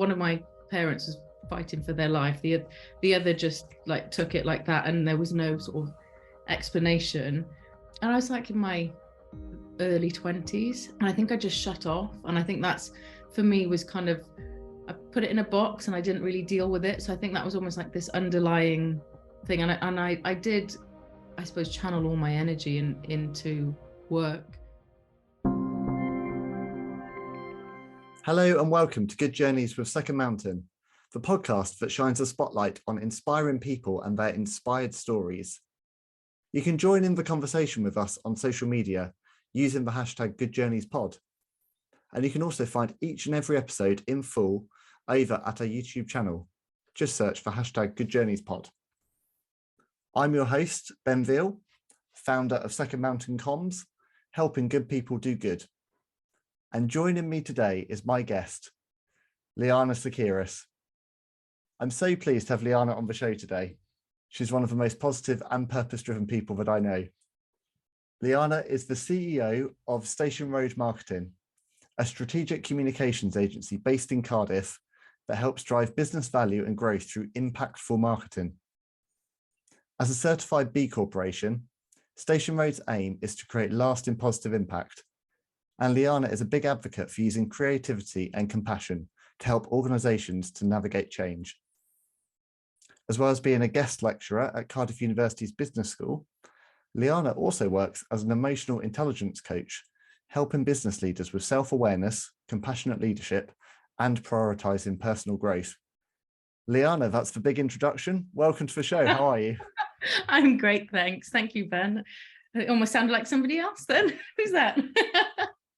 one of my parents was fighting for their life. The other just like took it like that, and there was no sort of explanation. And I was like in my early 20s, and I think I just shut off. And I think that's, for me, was kind of, I put it in a box and I didn't really deal with it. So I think that was almost like this underlying thing. And I did, I suppose, channel all my energy into work. Hello and welcome to Good Journeys with Second Mountain, the podcast that shines a spotlight on inspiring people and their inspired stories. You can join in the conversation with us on social media using the hashtag GoodJourneysPod. And you can also find each and every episode in full over at our YouTube channel. Just search for hashtag GoodJourneysPod. I'm your host, Ben Veal, founder of Second Mountain Comms, helping good people do good. And joining me today is my guest, Lyanna Tsakiris. I'm so pleased to have Lyanna on the show today. She's one of the most positive and purpose-driven people that I know. Lyanna is the CEO of Station Road Marketing, a strategic communications agency based in Cardiff that helps drive business value and growth through impactful marketing. As a certified B Corporation, Station Road's aim is to create lasting positive impact. And Lyanna is a big advocate for using creativity and compassion to help organisations to navigate change. As well as being a guest lecturer at Cardiff University's Business School, Lyanna also works as an emotional intelligence coach, helping business leaders with self-awareness, compassionate leadership, and prioritising personal growth. Lyanna, that's the big introduction. Welcome to the show. How are you? I'm great, thanks. Thank you, Ben. It almost sounded like somebody else then. Who's that?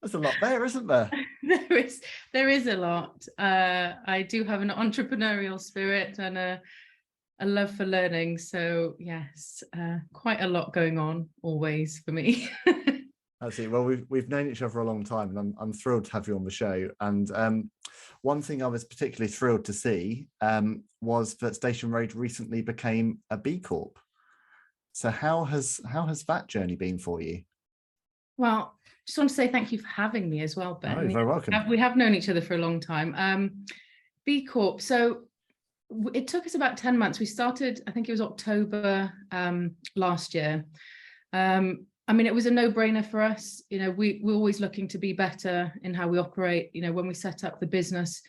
There's a lot there, isn't there? There is a lot. I do have an entrepreneurial spirit and a love for learning. So yes, quite a lot going on always for me. Absolutely. Well, we've known each other a long time, and I'm thrilled to have you on the show. And one thing I was particularly thrilled to see was that Station Road recently became a B Corp. So how has that journey been for you? Well, just want to say thank you for having me as well, Ben. Oh, you're very welcome. We have known each other for a long time. B Corp. So it took us about 10 months. We started, I think it was October last year. I mean, it was a no-brainer for us. You know, we're always looking to be better in how we operate. You know, when we set up the business,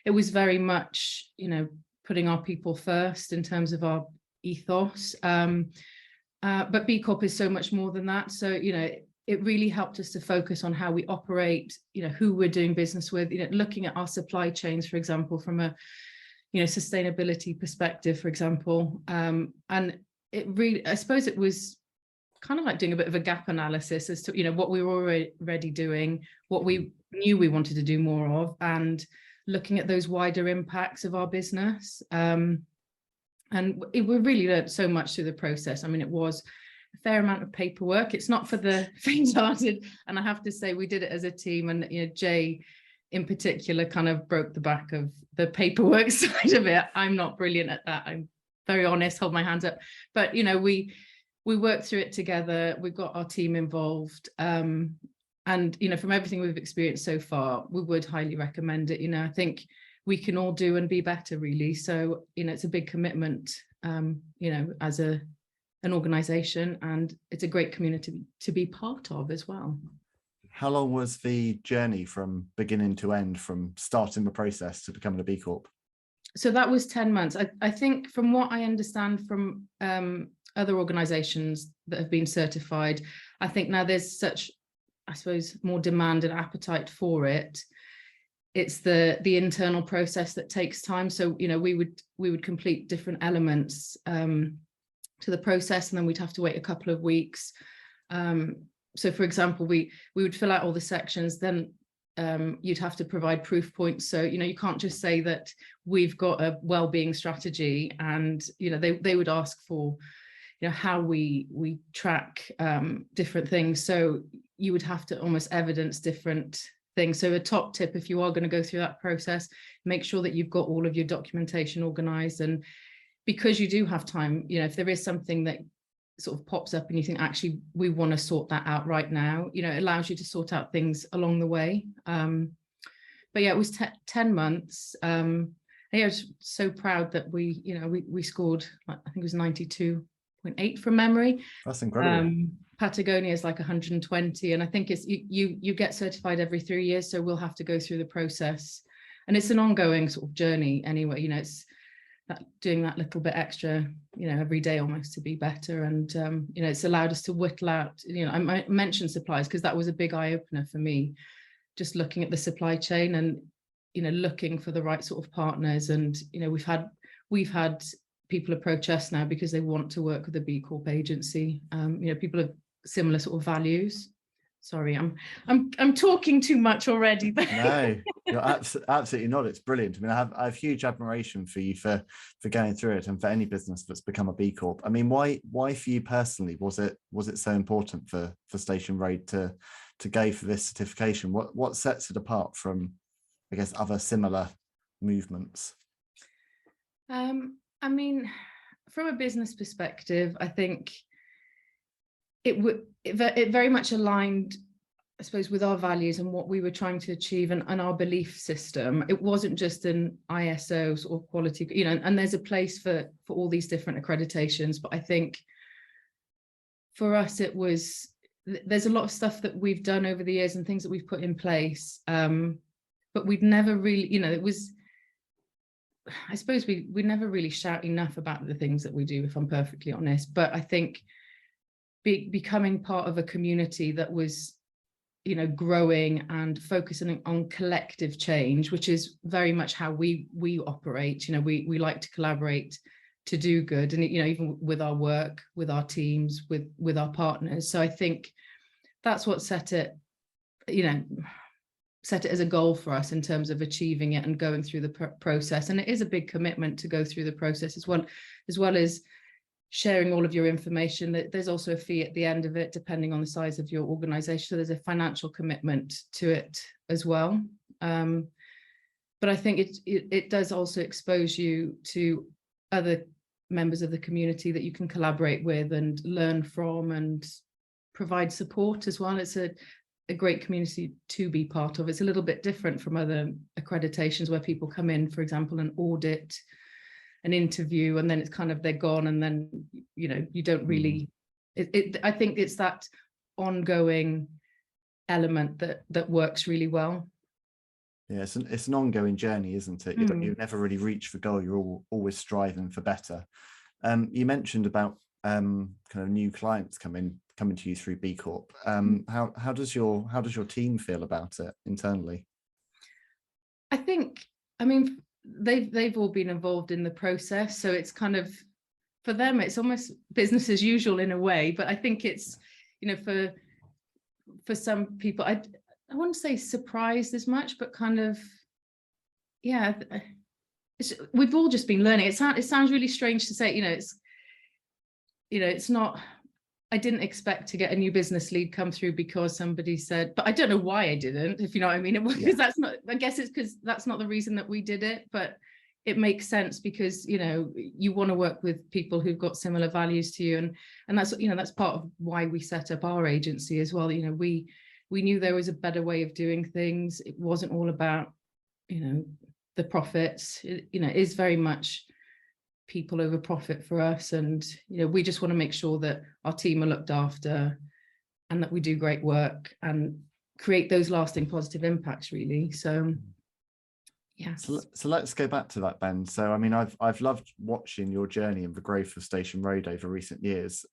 it was very much, you know, putting our people first in terms of our ethos. But B Corp is so much more than that. So, you know, it really helped us to focus on how we operate, you know, who we're doing business with, you know, looking at our supply chains, for example, from a, you know, sustainability perspective, for example. And it really, I suppose it was kind of like doing a bit of a gap analysis as to, you know, what we were already doing, what we knew we wanted to do more of, and looking at those wider impacts of our business. And we really learned so much through the process. I mean, it was a fair amount of paperwork. It's not for the faint-hearted, and I have to say we did it as a team. And you know, Jay in particular kind of broke the back of the paperwork side of it. I'm not brilliant at that. I'm very honest, hold my hands up. But you know, we worked through it together. We got our team involved, and you know, from everything we've experienced so far, we would highly recommend it. You know, I think we can all do and be better, really. So you know, it's a big commitment, you know, as an organization, and it's a great community to be part of as well. How long was the journey from beginning to end, from starting the process to becoming a B Corp? So that was 10 months. I think from what I understand from other organizations that have been certified, I think now there's such, I suppose, more demand and appetite for it. It's the internal process that takes time. So, you know, we would complete different elements to the process, and then we'd have to wait a couple of weeks. So for example, we would fill out all the sections, then you'd have to provide proof points. So, you know, you can't just say that we've got a well-being strategy, and, you know, they would ask for, you know, how we track different things. So you would have to almost evidence different things. So a top tip, if you are going to go through that process, make sure that you've got all of your documentation organized. And because you do have time, you know, if there is something that sort of pops up and you think, actually, we want to sort that out right now, you know, it allows you to sort out things along the way. But but yeah, it was 10 months. Yeah, I was so proud that we scored, I think it was 92.8 from memory. That's incredible. Patagonia is like 120, and I think it's you get certified every 3 years, so we'll have to go through the process, and it's an ongoing sort of journey anyway. It's doing that little bit extra, every day almost to be better, and it's allowed us to whittle out. I mentioned suppliers because that was a big eye opener for me, just looking at the supply chain and looking for the right sort of partners, and we've had people approach us now because they want to work with a B Corp agency. People have similar sort of values. Sorry, I'm talking too much already. No, you're absolutely not. It's brilliant. I mean, I have huge admiration for you for going through it, and for any business that's become a B Corp. I mean, why for you personally was it so important for Station Road to go for this certification? What sets it apart from, I guess, other similar movements? I mean, from a business perspective, I think it very much aligned, I suppose, with our values and what we were trying to achieve, and our belief system. It wasn't just an ISO sort of quality, and there's a place for all these different accreditations. But I think for us, there's a lot of stuff that we've done over the years and things that we've put in place. But we'd never really, I suppose we never really shout enough about the things that we do, if I'm perfectly honest. But I think becoming part of a community that was, growing and focusing on collective change, which is very much how we operate. We like to collaborate to do good, and even with our work, with our teams, with our partners. So I think that's what set it as a goal for us in terms of achieving it and going through the process. And it is a big commitment to go through the process as well as sharing all of your information. There's also a fee at the end of it, depending on the size of your organization. So there's a financial commitment to it as well. But I think it does also expose you to other members of the community that you can collaborate with and learn from and provide support as well. It's a great community to be part of. It's a little bit different from other accreditations where people come in, for example, and audit, an interview, and then it's kind of they're gone, and then you don't really. I think it's that ongoing element that works really well. Yeah, it's an ongoing journey, isn't it? You never really reach the goal. You're always striving for better. You mentioned about kind of new clients coming to you through B Corp. How does your team feel about it internally? I mean, they've all been involved in the process, so it's kind of, for them, it's almost business as usual in a way. But I think it's, for some people, I wouldn't say surprised as much, but kind of, yeah, we've all just been learning. It sounds really strange to say, it's not. I didn't expect to get a new business lead come through because somebody said, but I don't know why I didn't, if you know what I mean. Because that's not, I guess it's because that's not the reason that we did it, but it makes sense because, you want to work with people who've got similar values to you. And that's, that's part of why we set up our agency as well. We knew there was a better way of doing things. It wasn't all about, the profits. It is very much people over profit for us, and we just want to make sure that our team are looked after and that we do great work and create those lasting positive impacts, really. So yes. So let's go back to that, Ben. So I mean, I've loved watching your journey and the growth of Station Road over recent years.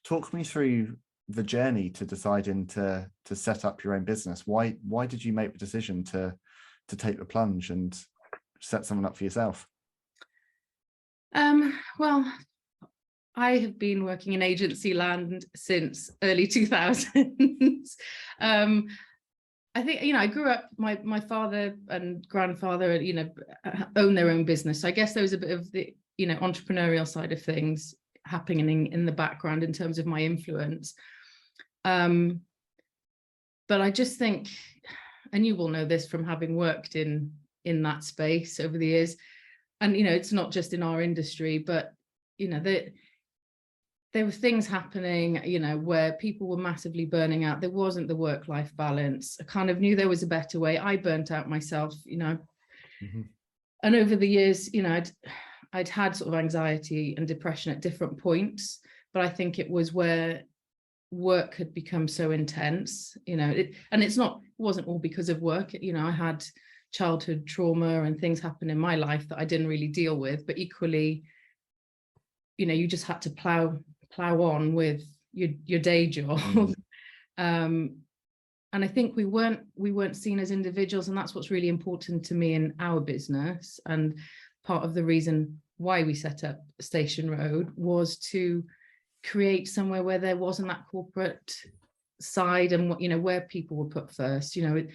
Talk me through the journey to deciding to set up your own business. Why did you make the decision to take the plunge and set something up for yourself? Well, I have been working in agency land since early 2000s. I think, I grew up, my father and grandfather, own their own business. So I guess there was a bit of the, entrepreneurial side of things happening in the background in terms of my influence. But I just think, and you will know this from having worked in that space over the years, and, it's not just in our industry, but, there there were things happening, you know, where people were massively burning out. There wasn't the work-life balance. I kind of knew there was a better way. I burnt out myself, you know. And over the years, you know, I'd had sort of anxiety and depression at different points, but I think it was where work had become so intense, you know, it wasn't all because of work. You know, I had childhood trauma and things happen in my life that I didn't really deal with, but equally, you know, you just had to plow on with your day job. And I think we weren't seen as individuals, and that's what's really important to me in our business. And part of the reason why we set up Station Road was to create somewhere where there wasn't that corporate side, and, you know, where people were put first. You know,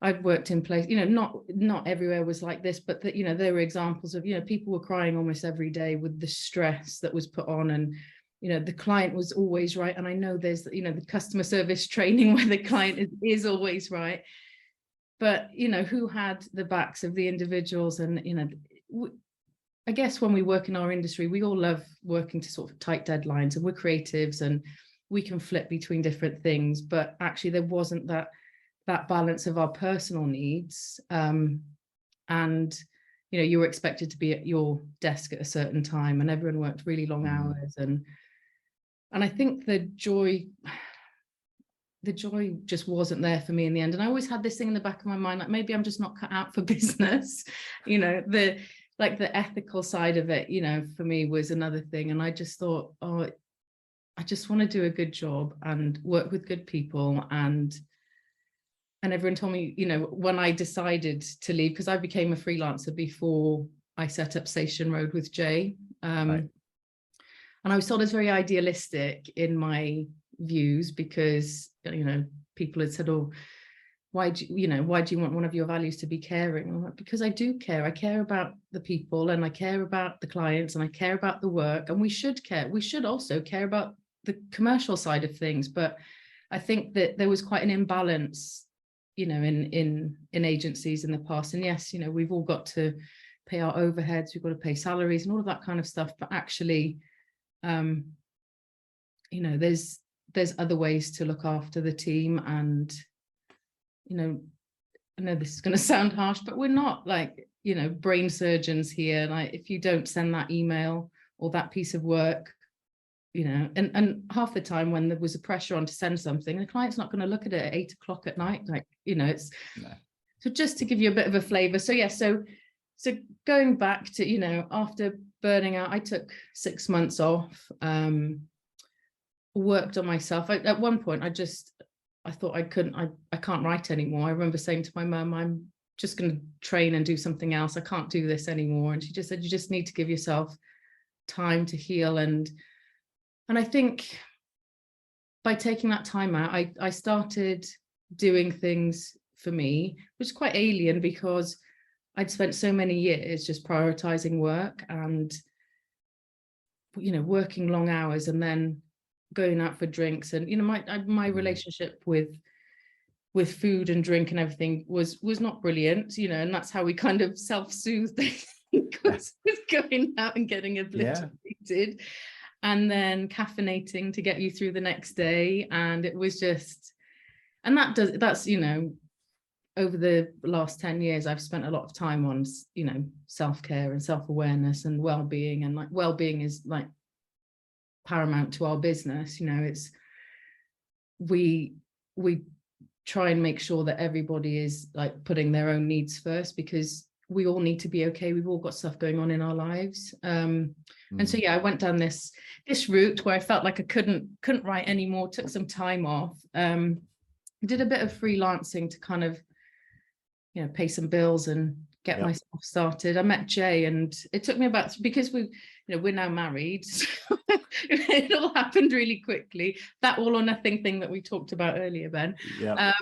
I've worked in places, you know, not everywhere was like this, but that, you know, there were examples of, you know, people were crying almost every day with the stress that was put on, and, you know, the client was always right. And I know there's, you know, the customer service training where the client is always right. But, you know, who had the backs of the individuals? And, you know, I guess when we work in our industry, we all love working to sort of tight deadlines, and we're creatives and we can flip between different things. But actually there wasn't that balance of our personal needs. And, you know, you were expected to be at your desk at a certain time, and everyone worked really long hours. And I think the joy just wasn't there for me in the end. And I always had this thing in the back of my mind, like, maybe I'm just not cut out for business. You know, the ethical side of it, you know, for me was another thing. And I just thought, oh, I just want to do a good job and work with good people. And everyone told me, you know, when I decided to leave, because I became a freelancer before I set up Station Road with Jay. Right. And I was told I was very idealistic in my views, because, you know, people had said, oh, why do you want one of your values to be caring? I'm like, because I do care. I care about the people, and I care about the clients, and I care about the work, and we should care. We should also care about the commercial side of things. But I think that there was quite an imbalance, you know, in agencies in the past. And yes, you know, we've all got to pay our overheads, we've got to pay salaries and all of that kind of stuff. But actually, you know, there's other ways to look after the team. And, you know, I know this is going to sound harsh, but we're not like, you know, brain surgeons here. Like, if you don't send that email or that piece of work, you know, and half the time when there was a pressure on to send something, the client's not going to look at it at 8 o'clock at night. Like, you know, it's so just to give you a bit of a flavor. So yeah, so going back to, you know, after burning out, I took 6 months off, worked on myself. At one point, I thought I can't write anymore. I remember saying to my mum, I'm just going to train and do something else. I can't do this anymore. And she just said, you just need to give yourself time to heal. And I think by taking that time out, I started doing things for me, which is quite alien, because I'd spent so many years just prioritizing work and, you know, working long hours and then going out for drinks. And, you know, my relationship with food and drink and everything was not brilliant, you know, and that's how we kind of self-soothed was going out and getting obliterated and then caffeinating to get you through the next day. And it was just, and that's, you know, over the last 10 years, I've spent a lot of time on, you know, self-care and self-awareness and well-being. And like, well-being is like paramount to our business. You know, it's, we try and make sure that everybody is like putting their own needs first, because we all need to be okay. We've all got stuff going on in our lives. And so, yeah, I went down this route where I felt like I couldn't write anymore, took some time off, did a bit of freelancing to kind of, you know, pay some bills and get myself started. I met Jay, and it took me about, because we, you know, we're now married. So it all happened really quickly. That all or nothing thing that we talked about earlier, Ben. Yeah.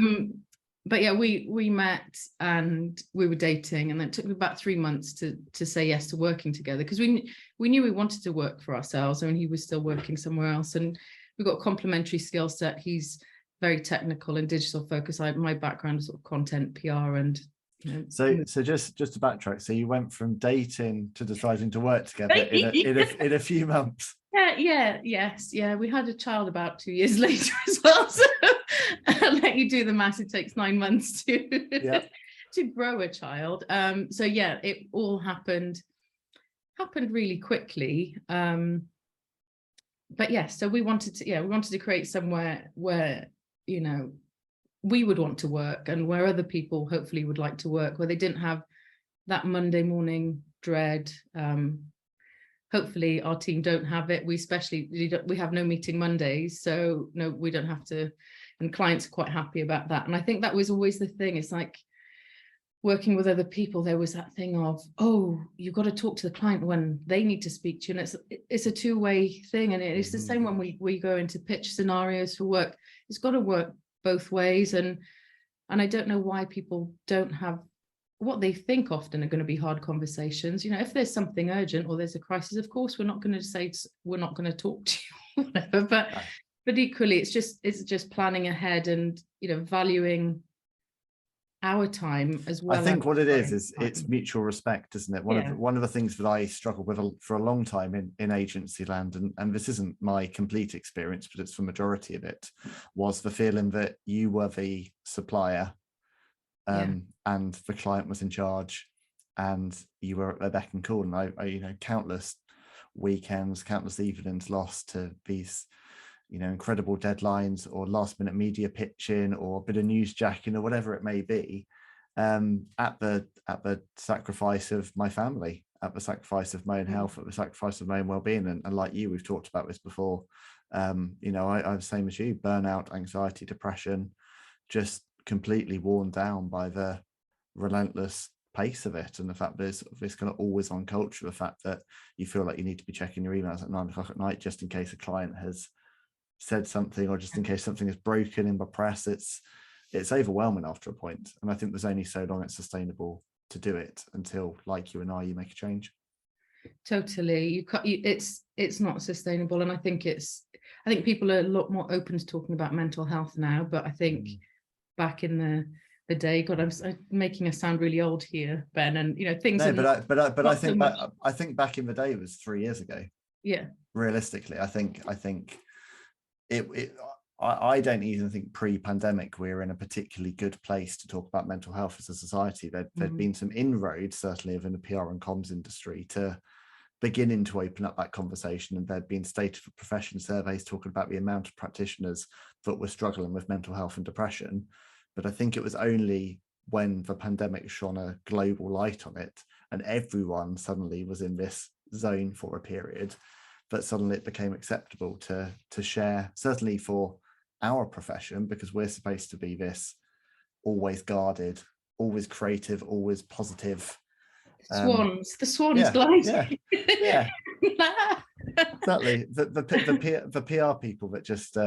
But yeah, we met and we were dating, and then it took me about 3 months to say yes to working together, because we knew we wanted to work for ourselves, and he was still working somewhere else, and we got a complementary skill set. He's very technical and digital focused. My background is sort of content, PR, and, you know. So just to backtrack, so you went from dating to deciding to work together in a few months. Yeah. We had a child about 2 years later as well. So I'll let you do the math. It takes 9 months to to grow a child. So yeah, it all happened really quickly. But yes, so we wanted to create somewhere where, you know, we would want to work, and where other people hopefully would like to work, where they didn't have that Monday morning dread. Hopefully our team don't have it. We have no meeting Mondays, so no, we don't have to, and clients are quite happy about that. And I think that was always the thing. It's like working with other people, there was that thing of, oh, you've got to talk to the client when they need to speak to you. And it's a two-way thing. And it's the same when we go into pitch scenarios for work. It's got to work both ways. And I don't know why people don't have what they think often are going to be hard conversations. You know, if there's something urgent or there's a crisis, of course, we're not going to say we're not going to talk to you, whatever. But equally, it's just planning ahead and, you know, valuing our time as well. I think what it is it's mutual respect, isn't it? One of the things that I struggled with for a long time in agency land, and this isn't my complete experience, but it's the majority of it, was the feeling that you were the supplier. And the client was in charge, and you were at their beck and call. And I you know, countless weekends, countless evenings lost to these, you know, incredible deadlines or last minute media pitching or a bit of news jacking or whatever it may be, at the sacrifice of my family, at the sacrifice of my own health, at the sacrifice of my own well-being. And like you, we've talked about this before. You know, I was the same as you: burnout, anxiety, depression, just completely worn down by the relentless pace of it, and the fact there's this kind of always on culture, the fact that you feel like you need to be checking your emails at 9 o'clock at night just in case a client has said something, or just in case something is broken in the press. It's overwhelming after a point, and I think there's only so long it's sustainable to do it until, like you and you make a change. Totally. It's not sustainable, and I think people are a lot more open to talking about mental health now, but I think back in the day, God, I'm making us sound really old here, Ben, and you know, things. No, but I think back in the day it was 3 years ago. Yeah. Realistically, I think I don't even think pre-pandemic we're in a particularly good place to talk about mental health as a society. There'd been some inroads, certainly within the PR and comms industry, to beginning to open up that conversation, and there'd been state of profession surveys talking about the amount of practitioners that were struggling with mental health and depression. But I think it was only when the pandemic shone a global light on it and everyone suddenly was in this zone for a period, that suddenly it became acceptable to share, certainly for our profession, because we're supposed to be this always guarded, always creative, always positive. The swans glide. Yeah. Exactly. The PR people that just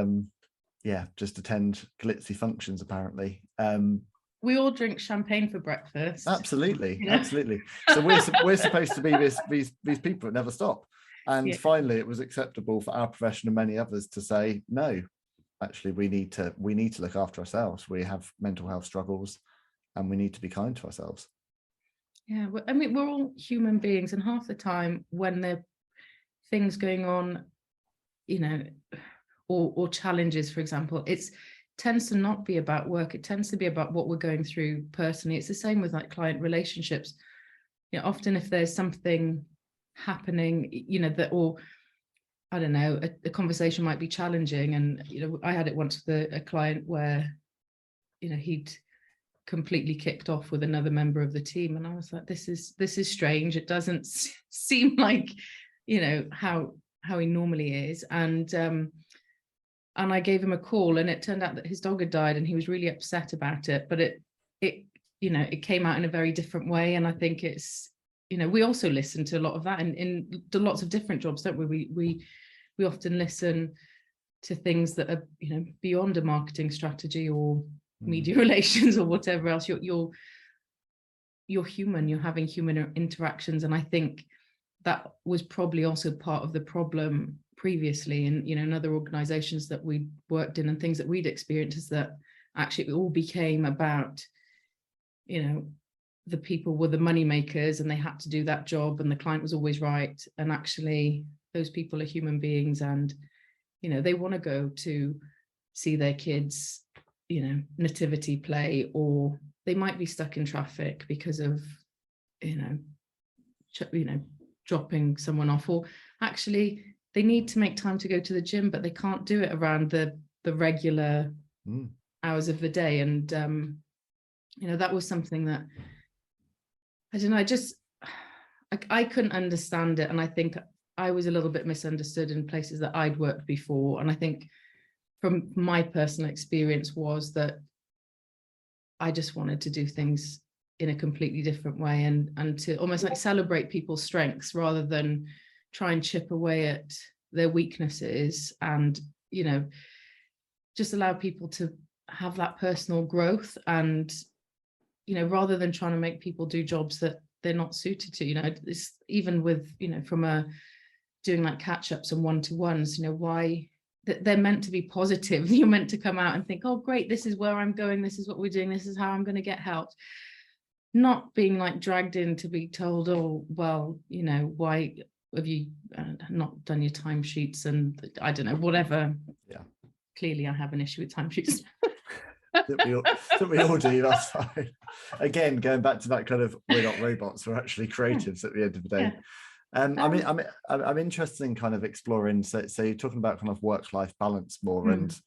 attend glitzy functions, apparently. We all drink champagne for breakfast. Absolutely, you know? Absolutely. So we're supposed to be these people that never stop. And finally, it was acceptable for our profession and many others to say, no, actually, we need to look after ourselves. We have mental health struggles, and we need to be kind to ourselves. Yeah, I mean, we're all human beings, and half the time when there are things going on, you know, or challenges, for example, it tends to not be about work. It tends to be about what we're going through personally. It's the same with like client relationships. You know, often if there's something happening, you know, that, or I don't know, a conversation might be challenging. And, you know, I had it once with a client where, you know, he'd completely kicked off with another member of the team. And I was like, this is strange. It doesn't seem like, you know, how he normally is. And I gave him a call, and it turned out that his dog had died, and he was really upset about it. But it you know, it came out in a very different way. And I think it's, you know, we also listen to a lot of that in lots of different jobs, don't we? We often listen to things that are, you know, beyond a marketing strategy or media relations or whatever else. You're human. You're having human interactions, and I think that was probably also part of the problem previously, and you know, in other organizations that we worked in and things that we'd experienced, is that actually it all became about, you know, the people were the money makers and they had to do that job, and the client was always right. And actually, those people are human beings, and they want to go to see their kids nativity play, or they might be stuck in traffic because of dropping someone off, or actually they need to make time to go to the gym, but they can't do it around the regular hours of the day. And that was something that I don't know, I couldn't understand it. And I think I was a little bit misunderstood in places that I'd worked before. And I think from my personal experience was that I just wanted to do things in a completely different way, and to almost like celebrate people's strengths rather than try and chip away at their weaknesses, and just allow people to have that personal growth, and rather than trying to make people do jobs that they're not suited to. It's even with from doing like catch-ups and one-to-ones, why they're meant to be positive. You're meant to come out and think, oh great, this is where I'm going, this is what we're doing, this is how I'm going to get help. Not being like dragged in to be told, oh well, why have you not done your timesheets, and I don't know, whatever. Yeah, clearly I have an issue with timesheets. that we all do. That's fine. Again, going back to that kind of, we're not robots, we're actually creatives at the end of the day. I'm interested in kind of exploring, so you're talking about kind of work-life balance more, and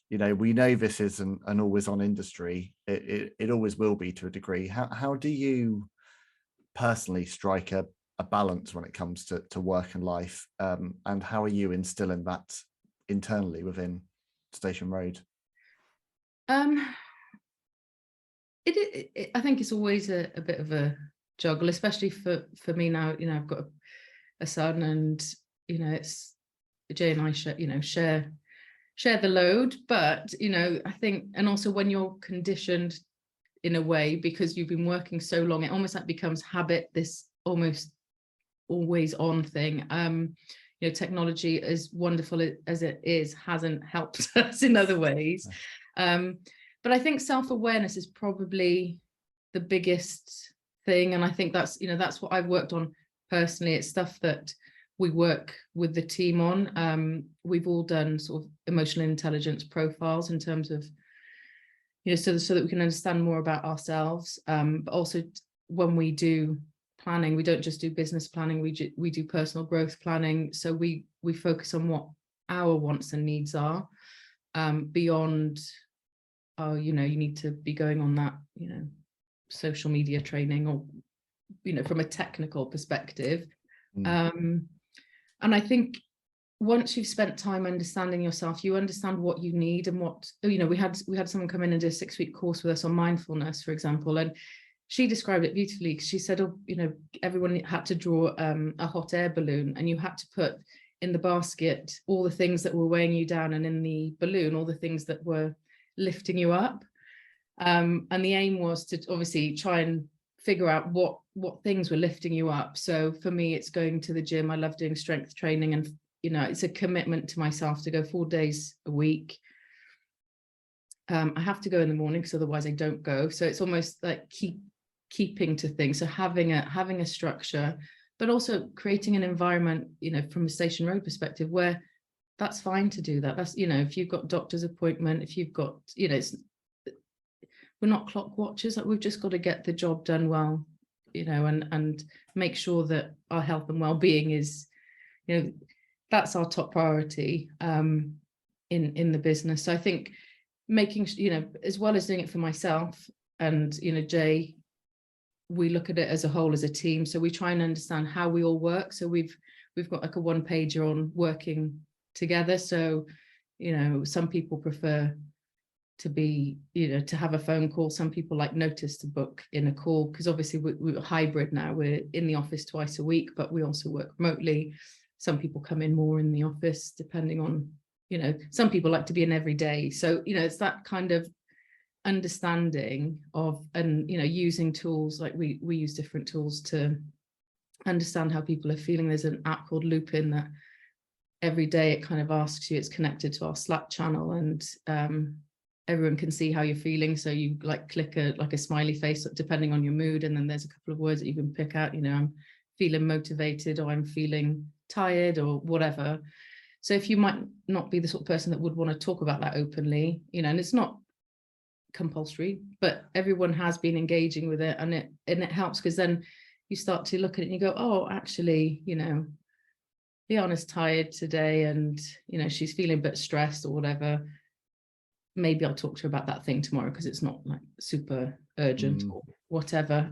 we know this is an always-on industry. It always will be to a degree. How do you personally strike a balance when it comes to work and life, and how are you instilling that internally within Station Road? I think it's always a bit of a juggle, especially for me now. I've got a son, and it's Jay and I share the load, but I think, and also when you're conditioned in a way because you've been working so long, it almost like becomes habit, this almost always on thing. Technology, as wonderful as it is, hasn't helped us in other ways. But I think self-awareness is probably the biggest thing, and I think that's what I've worked on personally. It's stuff that we work with the team on. We've all done sort of emotional intelligence profiles in terms of so that we can understand more about ourselves, but also when we do planning, we don't just do business planning, we do personal growth planning. So we focus on what our wants and needs are, beyond you need to be going on that social media training, or from a technical perspective. And I think once you've spent time understanding yourself, you understand what you need and what we had someone come in and do a 6-week course with us on mindfulness, for example, and she described it beautifully. She said, everyone had to draw a hot air balloon, and you had to put in the basket all the things that were weighing you down, and in the balloon all the things that were lifting you up. And the aim was to obviously try and figure out what things were lifting you up. So for me, it's going to the gym. I love doing strength training, and it's a commitment to myself to go 4 days a week. I have to go in the morning because otherwise I don't go. So it's almost like keeping to things. So having a structure, but also creating an environment, from a Station Road perspective, where that's fine to do that. That's, if you've got doctor's appointment, if you've got, we're not clock watchers. Like, we've just got to get the job done well, and make sure that our health and well-being is, that's our top priority in the business. So I think making, as well as doing it for myself and, Jay, we look at it as a whole, as a team. So we try and understand how we all work. So we've got like a 1-pager on working together. So, some people prefer to be, to have a phone call. Some people like notice to book in a call, because obviously we're hybrid now. We're in the office twice a week, but we also work remotely. Some people come in more in the office, depending on, some people like to be in every day. So, it's that kind of understanding of, and, using tools, like we use different tools to understand how people are feeling. There's an app called Lupin that every day it kind of asks you, it's connected to our Slack channel, and everyone can see how you're feeling. So you like click a smiley face depending on your mood, and then there's a couple of words that you can pick out. I'm feeling motivated, or I'm feeling tired or whatever. So if you might not be the sort of person that would want to talk about that openly, you know, and it's not compulsory, but everyone has been engaging with it, and it helps, because then you start to look at it and you go, oh, actually, you know, Lyanna's tired today, and you know, she's feeling a bit stressed or whatever. Maybe I'll talk to her about that thing tomorrow because it's not like super urgent or whatever.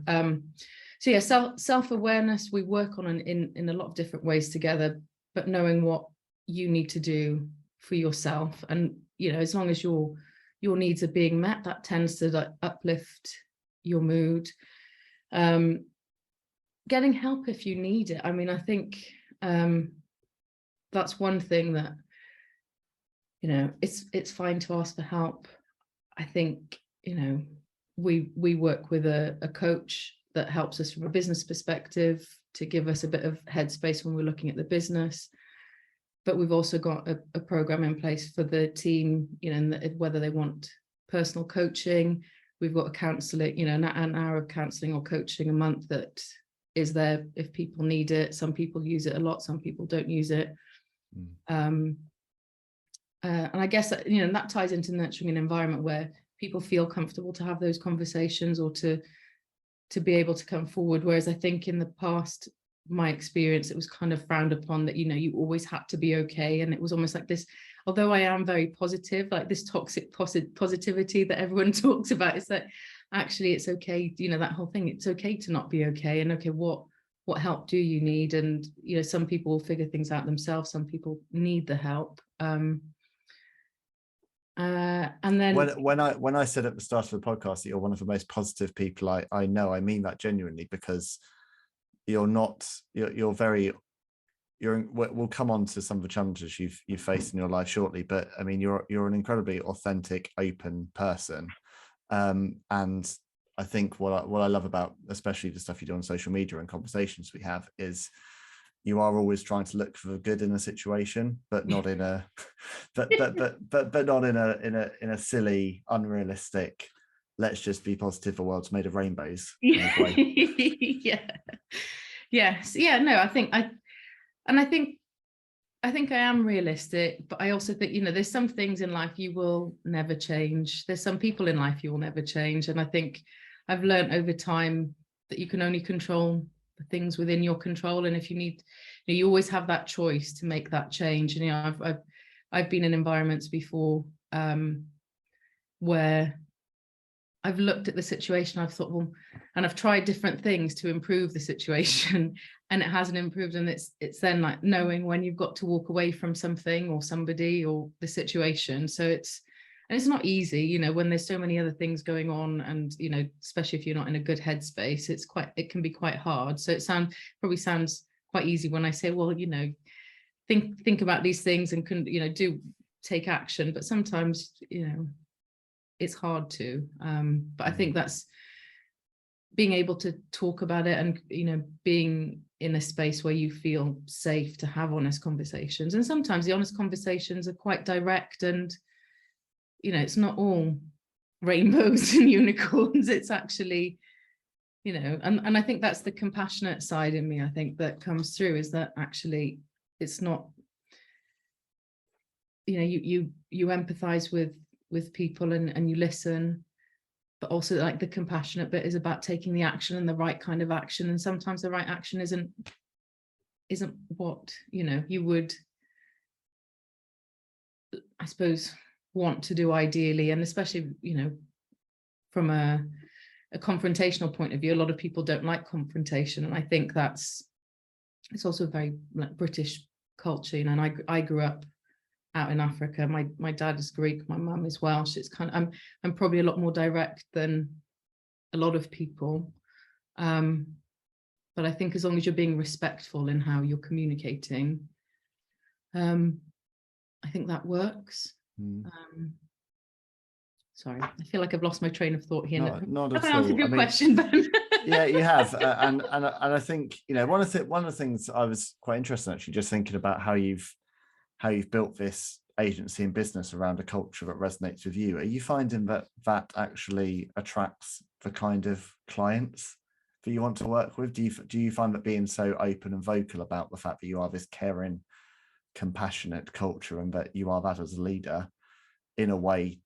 So yeah, self-awareness, we work on in a lot of different ways together, but knowing what you need to do for yourself, and you know, as long as your needs are being met, that tends to like uplift your mood. Getting help if you need it. I mean, I think that's one thing that, you know, it's fine to ask for help. I think, you know, we work with a coach that helps us from a business perspective to give us a bit of headspace when we're looking at the business. But we've also got a program in place for the team, you know, whether they want personal coaching. We've got a counselling, you know, an hour of counselling or coaching a month that is there if people need it. Some people use it a lot, some people don't use it. And I guess that, you know, that ties into nurturing an environment where people feel comfortable to have those conversations or to be able to come forward. Whereas I think in the past, my experience, it was kind of frowned upon that, you know, you always had to be okay. And it was almost like this, although I am very positive, like this toxic positivity that everyone talks about, is that actually it's okay, you know, that whole thing, it's okay to not be okay. And okay, what help do you need? And, you know, some people will figure things out themselves, some people need the help. And then when I said at the start of the podcast that you're one of the most positive people I know, I mean that genuinely, because we'll come on to some of the challenges you've faced in your life shortly, but I mean, you're an incredibly authentic, open person. And I think what I love about, especially the stuff you do on social media and conversations we have, is you are always trying to look for the good in a situation, but not in a but not in a silly, unrealistic, let's just be positive, the world's made of rainbows kind of way. No, I think I am realistic, but I also think, you know, there's some things in life you will never change. There's some people in life you will never change. And I think I've learned over time that you can only control the things within your control. And if you need, you know, you always have that choice to make that change. And, you know, I've been in environments before where I've looked at the situation, I've thought, well, and I've tried different things to improve the situation, and it hasn't improved. And it's then like knowing when you've got to walk away from something or somebody or the situation. So it's not easy, you know, when there's so many other things going on, and, you know, especially if you're not in a good headspace, it can be quite hard. So it probably sounds quite easy when I say, well, you know, think about these things and can, you know, do take action. But sometimes, you know, it's hard to. But I think that's being able to talk about it, and, you know, being in a space where you feel safe to have honest conversations. And sometimes the honest conversations are quite direct, and, you know, it's not all rainbows and unicorns. It's actually, you know, and I think that's the compassionate side in me, I think, that comes through, is that actually it's not, you know, you empathize with people and you listen, but also like the compassionate bit is about taking the action, and the right kind of action. And sometimes the right action isn't what, you know, you would, I suppose, want to do ideally. And especially, you know, from a confrontational point of view, a lot of people don't like confrontation. And I think it's also a very like British culture, you know, and I grew up out in Africa. My dad is Greek, my mum is Welsh. It's kind of, I'm probably a lot more direct than a lot of people. But I think as long as you're being respectful in how you're communicating, I think that works. Sorry, I feel like I've lost my train of thought here. Not at all. I've answered your question, Ben. Yeah, you have, and I think, you know, one of the things I was quite interested in, actually, just thinking about how you've built this agency and business around a culture that resonates with you. Are you finding that actually attracts the kind of clients that you want to work with? Do you find that being so open and vocal about the fact that you are this caring, compassionate culture and that you are that as a leader, in a way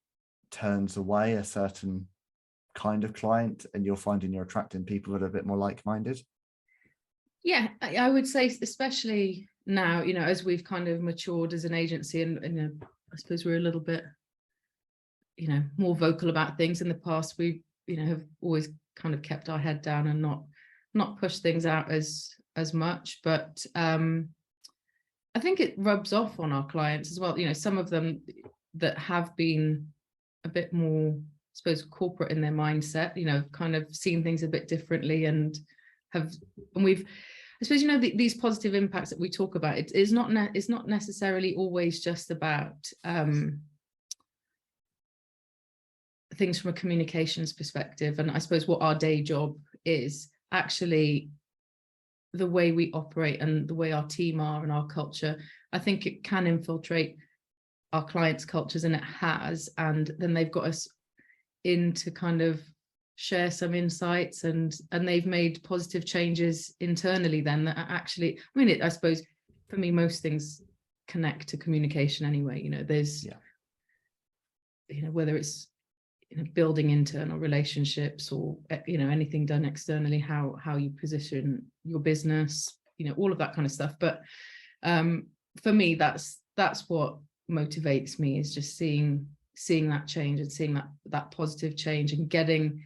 turns away a certain kind of client, and you're finding you're attracting people that are a bit more like-minded? Yeah, I would say, especially now, as we've kind of matured as an agency, and I suppose we're a little bit, more vocal about things. In the past, we, have always kind of kept our head down and not push things out as much. But I think it rubs off on our clients as well. Some of them that have been a bit more, I suppose, corporate in their mindset, kind of seen things a bit differently, and we've, I suppose, these positive impacts that we talk about, it's not necessarily always just about things from a communications perspective. And I suppose what our day job is actually the way we operate and the way our team are and our culture. I think it can infiltrate our clients' cultures, and it has, and then they've got us in to kind of share some insights, and they've made positive changes internally then that actually, I suppose for me, most things connect to communication anyway. There's whether it's building internal relationships or anything done externally, how you position your business, all of that kind of stuff. But for me, that's what motivates me, is just seeing that change and seeing that positive change, and getting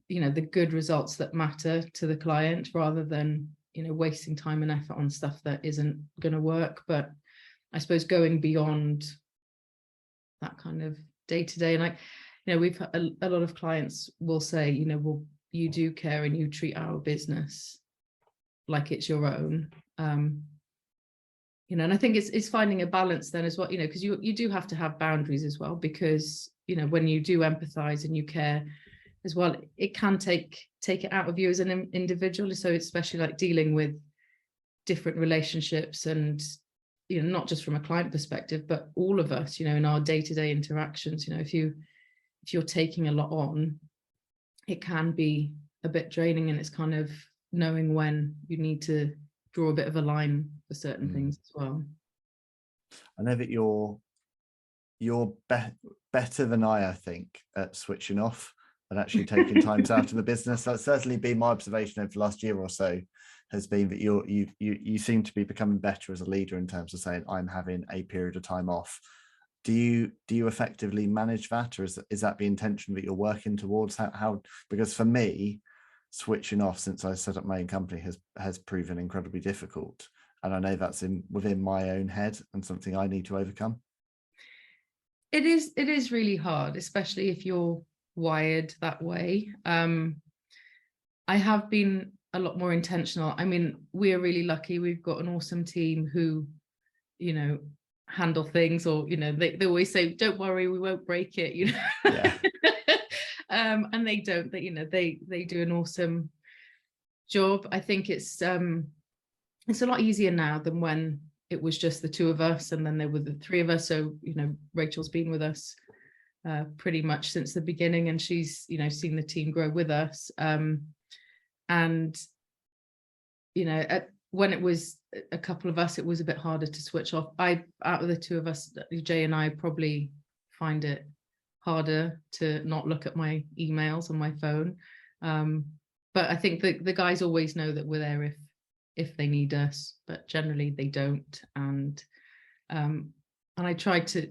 the good results that matter to the client, rather than wasting time and effort on stuff that isn't going to work. But I suppose going beyond that kind of day to day, and we've a lot of clients will say, well, you do care and you treat our business like it's your own. And I think it's finding a balance then as well, because you do have to have boundaries as well, because when you do empathize and you care as well, it can take it out of you as an individual. So especially like dealing with different relationships, and not just from a client perspective, but all of us, in our day-to-day interactions, if you're taking a lot on, it can be a bit draining, and it's kind of knowing when you need to draw a bit of a line for certain things as well. I know that you're better than I think, at switching off and actually taking times out of the business. That's certainly been my observation over the last year or so, has been that you seem to be becoming better as a leader in terms of saying, I'm having a period of time off. Do you effectively manage that, or is that the intention that you're working towards? How because for me, switching off since I set up my own company has proven incredibly difficult, and I know that's within my own head and something I need to overcome. It is really hard, especially if you're wired that way. I have been a lot more intentional. We're really lucky. We've got an awesome team who, handle things, or they always say, don't worry, we won't break it, Yeah. And they don't. They do an awesome job. I think it's a lot easier now than when it was just the two of us, and then there were the three of us. So Rachel's been with us pretty much since the beginning, and she's seen the team grow with us. And when it was a couple of us, it was a bit harder to switch off. Out of the two of us, Jay and I probably find it harder to not look at my emails on my phone. But I think the guys always know that we're there if they need us, but generally they don't. And I try to,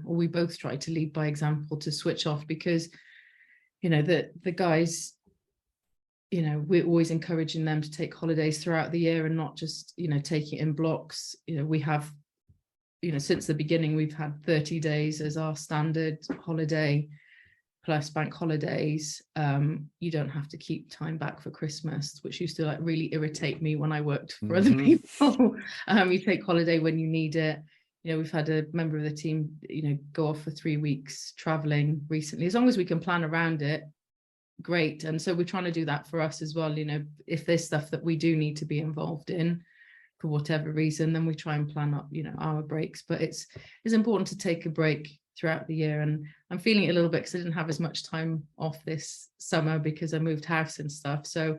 or we both try to lead by example, to switch off, because the guys, we're always encouraging them to take holidays throughout the year, and not just take it in blocks. We have since the beginning, we've had 30 days as our standard holiday, plus bank holidays. You don't have to keep time back for Christmas, which used to really irritate me when I worked for other people. You take holiday when you need it. We've had a member of the team go off for 3 weeks traveling recently. As long as we can plan around it, great. And so we're trying to do that for us as well. If there's stuff that we do need to be involved in for whatever reason, then we try and plan up our breaks. But it's important to take a break throughout the year, and I'm feeling it a little bit because I didn't have as much time off this summer because I moved house and stuff. So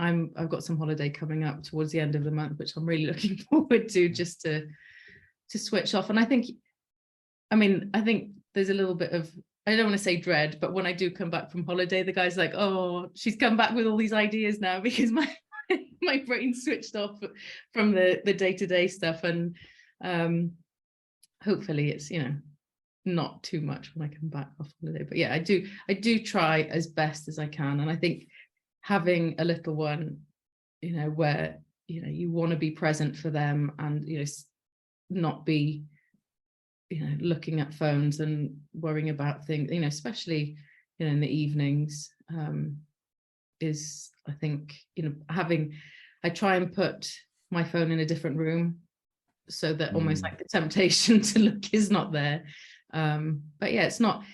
I've got some holiday coming up towards the end of the month, which I'm really looking forward to, just to switch off. And I think there's a little bit of, I don't want to say dread, but when I do come back from holiday, the guy's like, oh, she's come back with all these ideas now, because my brain switched off from the day-to-day stuff. And hopefully it's, not too much when I come back off holiday. But yeah, I do try as best as I can. And I think having a little one, where, you want to be present for them, and, not be, looking at phones and worrying about things, especially, in the evenings, is, I think, I try and put my phone in a different room, so that almost like the temptation to look is not there. But yeah, it's not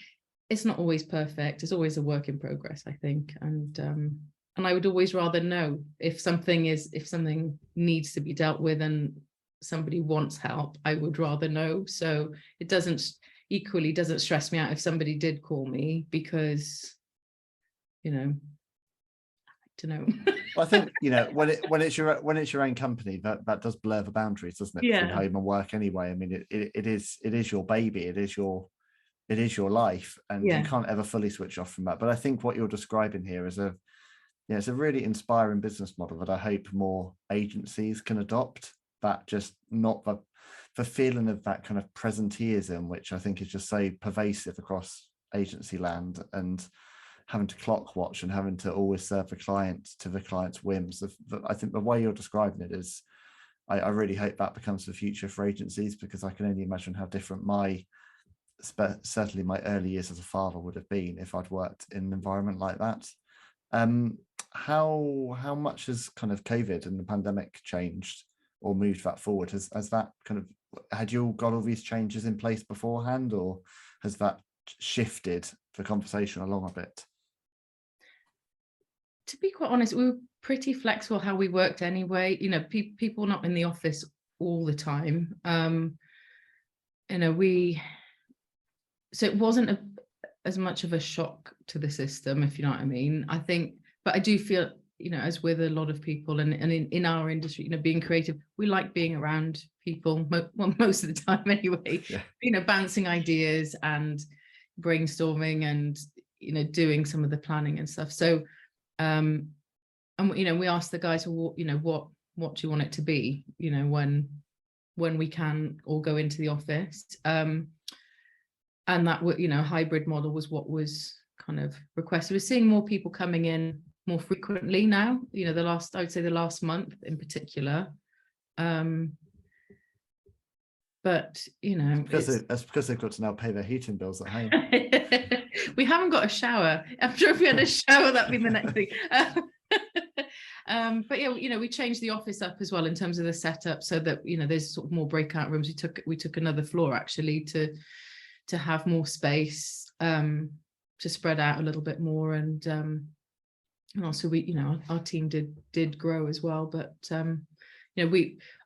always perfect. It's always a work in progress, I think. And I would always rather know if something needs to be dealt with and somebody wants help, I would rather know. So it doesn't stress me out if somebody did call me, because, I like to know. Well, I think, when it's your own company, that does blur the boundaries, doesn't it? Yeah. Between home and work anyway. I mean, it is your baby, it is your life, and you can't ever fully switch off from that. But I think what you're describing here is it's a really inspiring business model that I hope more agencies can adopt. That just not the feeling of that kind of presenteeism, which I think is just so pervasive across agency land, and having to clock watch and having to always serve the client to the client's whims. I think the way you're describing it is, I really hope that becomes the future for agencies, because I can only imagine how different certainly my early years as a father would have been if I'd worked in an environment like that. How much has kind of COVID and the pandemic changed or moved that forward? Has that kind of, had you got all these changes in place beforehand, or has that shifted the conversation along a bit? To be quite honest, we were pretty flexible how we worked anyway. People not in the office all the time. So it wasn't as much of a shock to the system, if you know what I mean. I think, but I do feel, as with a lot of people and in our industry, being creative, we like being around people, most of the time anyway. Yeah. Bouncing ideas and brainstorming and doing some of the planning and stuff. So and we asked the guys, well, what do you want it to be, when we can all go into the office, and that hybrid model was what was kind of requested. We're seeing more people coming in more frequently now, I would say the last month in particular. But that's because they've got to now pay their heating bills at home. We haven't got a shower. I'm sure if we had a shower, that'd be the next thing. But yeah, we changed the office up as well in terms of the setup, so that there's sort of more breakout rooms. We took another floor actually to have more space, to spread out a little bit more, and also our team did grow as well. But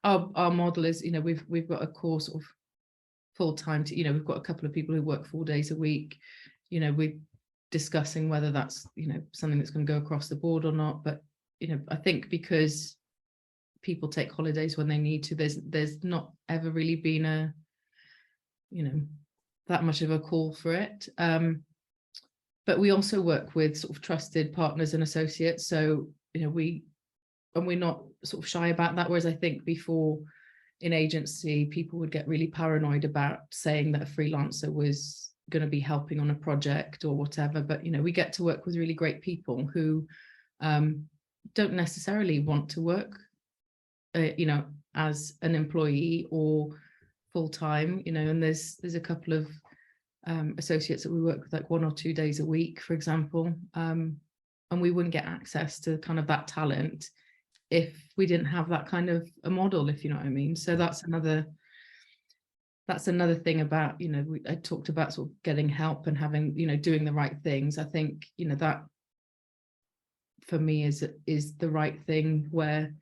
our model is, we've got a core sort of full time to, we've got a couple of people who work 4 days a week. We're discussing whether that's something that's going to go across the board or not. But I think because people take holidays when they need to, there's not ever really been a that much of a call for it. But we also work with sort of trusted partners and associates, so we're not sort of shy about that. Whereas I think before, in agency, people would get really paranoid about saying that a freelancer was going to be helping on a project or whatever. But we get to work with really great people who don't necessarily want to work as an employee or full-time, and there's a couple of associates that we work with like 1 or 2 days a week, for example, and we wouldn't get access to kind of that talent if we didn't have that kind of a model, if you know what I mean. So that's another thing about, I talked about sort of getting help and having, doing the right things. I think, that for me is the right thing, where,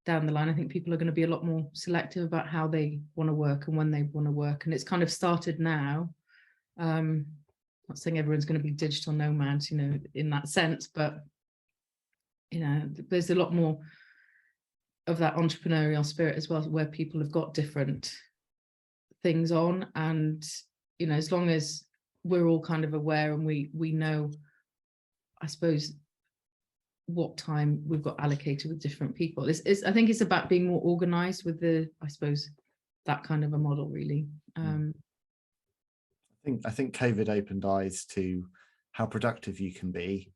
down the line, I think people are going to be a lot more selective about how they want to work and when they want to work. And it's kind of started now. Not saying everyone's going to be digital nomads, in that sense, but there's a lot more of that entrepreneurial spirit as well, where people have got different things on, and as long as we're all kind of aware and we know, I suppose, what time we've got allocated with different people. I think it's about being more organized with I suppose, that kind of a model, really. I think COVID opened eyes to how productive you can be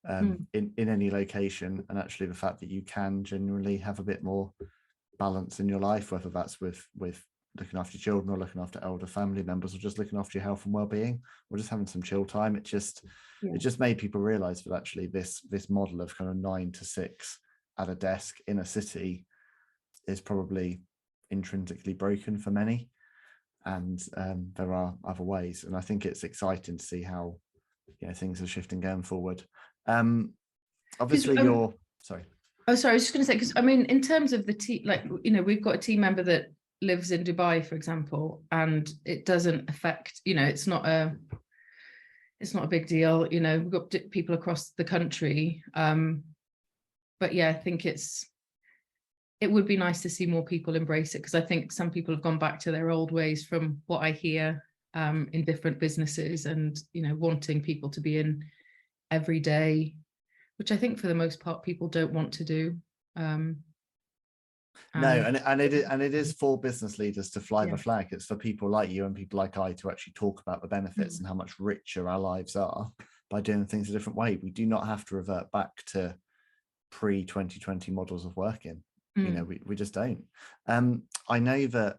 in any location, and actually the fact that you can genuinely have a bit more balance in your life, whether that's with looking after your children or looking after elder family members, or just looking after your health and well-being, or just having some chill time. It just made people realize that actually this model of kind of 9 to 6 at a desk in a city is probably intrinsically broken for many, and there are other ways. And I think it's exciting to see how things are shifting going forward. Obviously sorry. Oh, sorry, I was just going to say, because I mean, in terms of the team, like, we've got a team member that lives in Dubai, for example, and it doesn't affect, it's not a big deal. We've got people across the country. But yeah, I think it would be nice to see more people embrace it, because I think some people have gone back to their old ways, from what I hear in different businesses, and wanting people to be in every day, which I think for the most part people don't want to do. No, and it is for business leaders to fly the flag. It's for people like you and people like I to actually talk about the benefits and how much richer our lives are by doing things a different way. We do not have to revert back to pre-2020 models of working. We just don't. I know that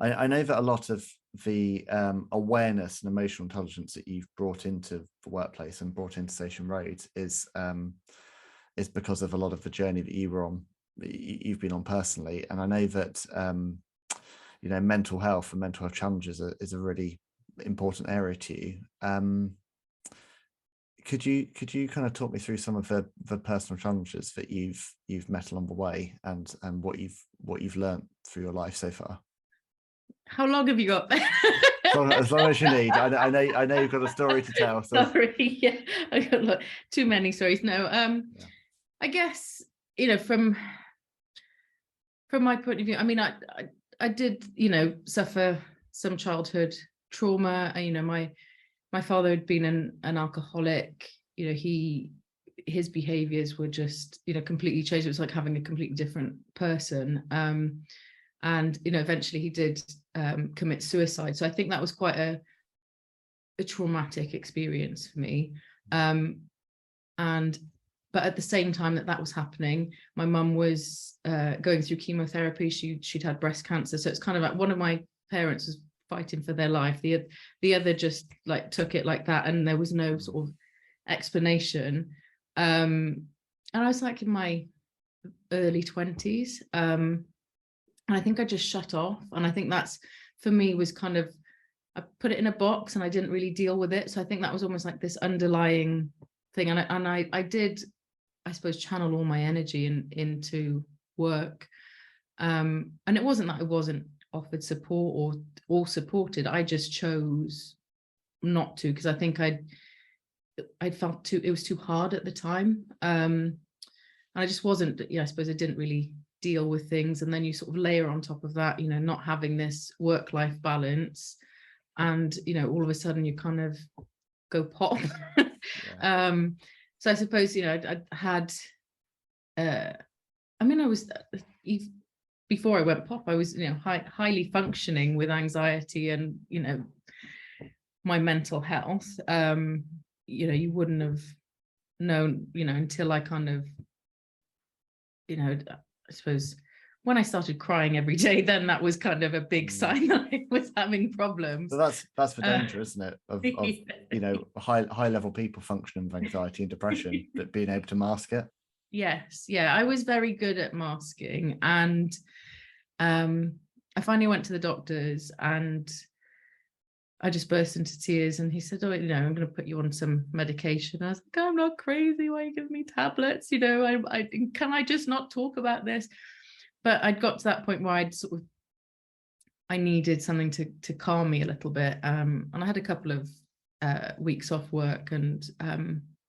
a lot of the awareness and emotional intelligence that you've brought into the workplace and brought into Station Road is because of a lot of the journey that you've been on personally. And I know that mental health and mental health challenges is a really important area to you. Could you kind of talk me through some of the personal challenges that you've met along the way, and what you've learned through your life so far? How long have you got? As long as you need. I know you've got a story to tell. So. Sorry, yeah, I got too many stories. No, I guess from my point of view, I mean, I did suffer some childhood trauma. My father had been an alcoholic. His behaviors were just completely changed. It was like having a completely different person. And eventually he did commit suicide. So I think that was quite a traumatic experience for me. But at the same time that was happening, my mum was going through chemotherapy. She'd had breast cancer. So it's kind of like one of my parents was fighting for their life. The other just like took it like that, and there was no sort of explanation. And I was like in my early 20s. And I think I just shut off. And I think that's, for me, was kind of, I put it in a box and I didn't really deal with it. So I think that was almost like this underlying thing. And I did, I suppose, channel all my energy into work. And it wasn't that I wasn't offered support or supported. I just chose not to, because I think I felt it was too hard at the time. And I just wasn't, I suppose I didn't really deal with things. And then you sort of layer on top of that, not having this work-life balance, and all of a sudden you kind of go pop. So I suppose I had I was before I went pop, I was highly functioning with anxiety and my mental health. You wouldn't have known until I kind of I suppose when I started crying every day, then that was kind of a big sign that I was having problems. So that's the danger, isn't it? Of high level people functioning with anxiety and depression, but being able to mask it. Yes, yeah, I was very good at masking, and I finally went to the doctors and I just burst into tears, and he said, "Oh, I'm going to put you on some medication." I was like, "I'm not crazy. Why are you giving me tablets? I can I just not talk about this?" But I'd got to that point where I needed something to calm me a little bit. And I had a couple of weeks off work, and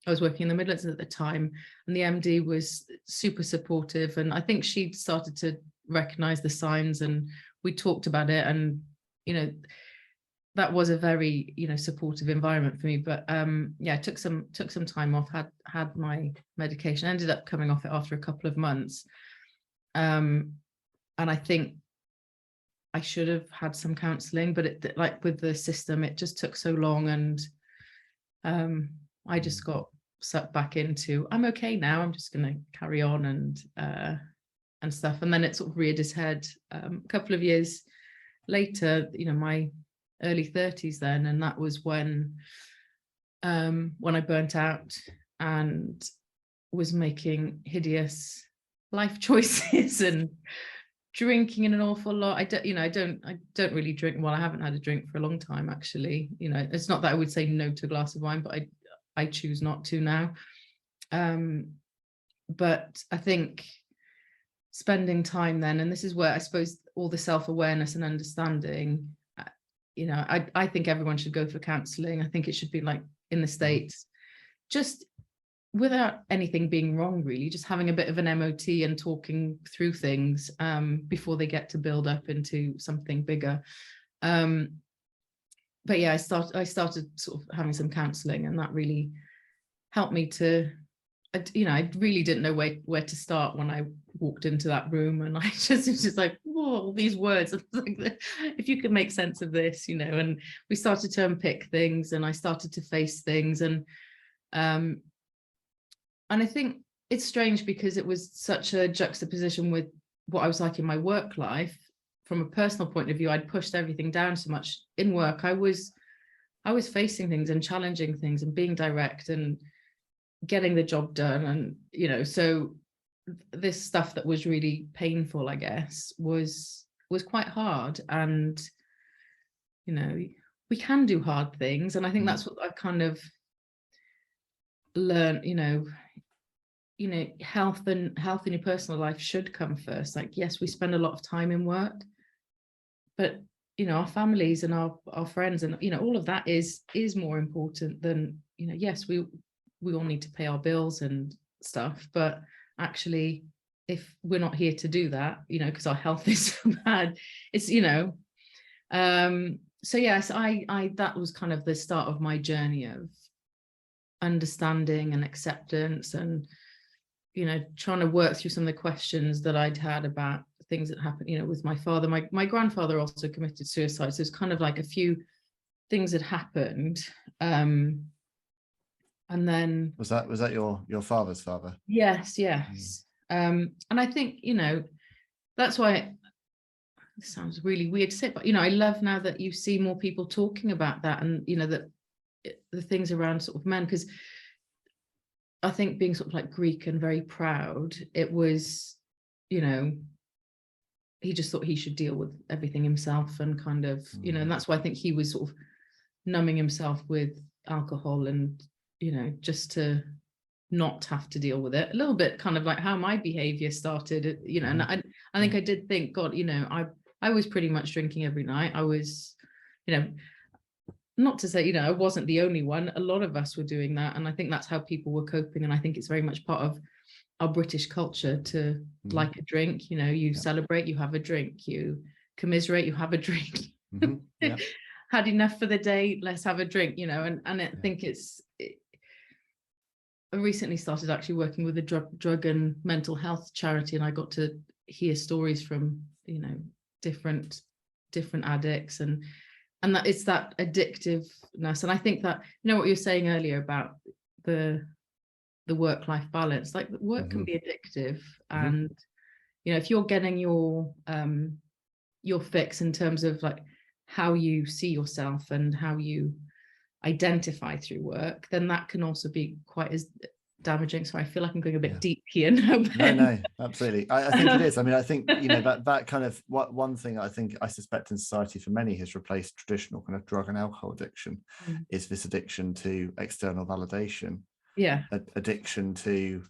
I was working in the Midlands at the time, and the MD was super supportive, and I think she'd started to recognize the signs, and we talked about it, and that was a very supportive environment for me. But yeah, took some time off, had my medication, ended up coming off it after a couple of months, and I think I should have had some counselling, but it, like with the system, it just took so long, and I just got sucked back into, I'm okay now, I'm just going to carry on and stuff. And then it sort of reared its head a couple of years later, my early 30s then, and that was when I burnt out and was making hideous life choices and drinking in an awful lot. I don't really drink. Well, I haven't had a drink for a long time, actually. It's not that I would say no to a glass of wine, but I choose not to now. But I think spending time then, and this is where I suppose all the self-awareness and understanding, I think everyone should go for counselling. I think it should be like in the States, just without anything being wrong, really, just having a bit of an MOT and talking through things before they get to build up into something bigger. But yeah, I started sort of having some counselling, and that really helped me to, I really didn't know where to start when I walked into that room, and it was just like, whoa, these words, if you could make sense of this, and we started to unpick things, and I started to face things, and I think it's strange because it was such a juxtaposition with what I was like in my work life. From a personal point of view, I'd pushed everything down so much. In work, I was facing things and challenging things and being direct and getting the job done. And, so this stuff that was really painful, I guess, was quite hard. And, we can do hard things. And I think that's what I've kind of learned, health in your personal life should come first. Like, yes, we spend a lot of time in work, but our families and our friends and all of that is more important than yes, we all need to pay our bills and stuff, but actually, if we're not here to do that, because our health is so bad, it's so yes, I that was kind of the start of my journey of understanding and acceptance, and trying to work through some of the questions that I'd had about things that happened, with my father. My grandfather also committed suicide, so it's kind of like a few things that happened. And then was that your father's father? Yes. And I think that's why it sounds really weird to say, but I love now that you see more people talking about that, and that the things around sort of men, because I think being sort of like Greek and very proud, it was, he just thought he should deal with everything himself, and kind of, and that's why I think he was sort of numbing himself with alcohol, and, just to not have to deal with it. A little bit kind of like how my behavior started, and I think I did think, God, I was pretty much drinking every night. I was, not to say, I wasn't the only one. A lot of us were doing that. And I think that's how people were coping. And I think it's very much part of our British culture to like a drink. You celebrate, you have a drink, you commiserate, you have a drink. Had enough for the day, let's have a drink, and I think I recently started actually working with a drug and mental health charity, and I got to hear stories from, different addicts, and that it's that addictiveness. And I think that, what you were saying earlier about the work-life balance, like work can be addictive. And, if you're getting your fix in terms of like how you see yourself and how you identify through work, then that can also be quite as damaging. So I feel like I'm going a bit deep here now. No, absolutely. I think it is. I mean, I think, that kind of one thing I think I suspect in society for many has replaced traditional kind of drug and alcohol addiction is this addiction to external validation. Addiction to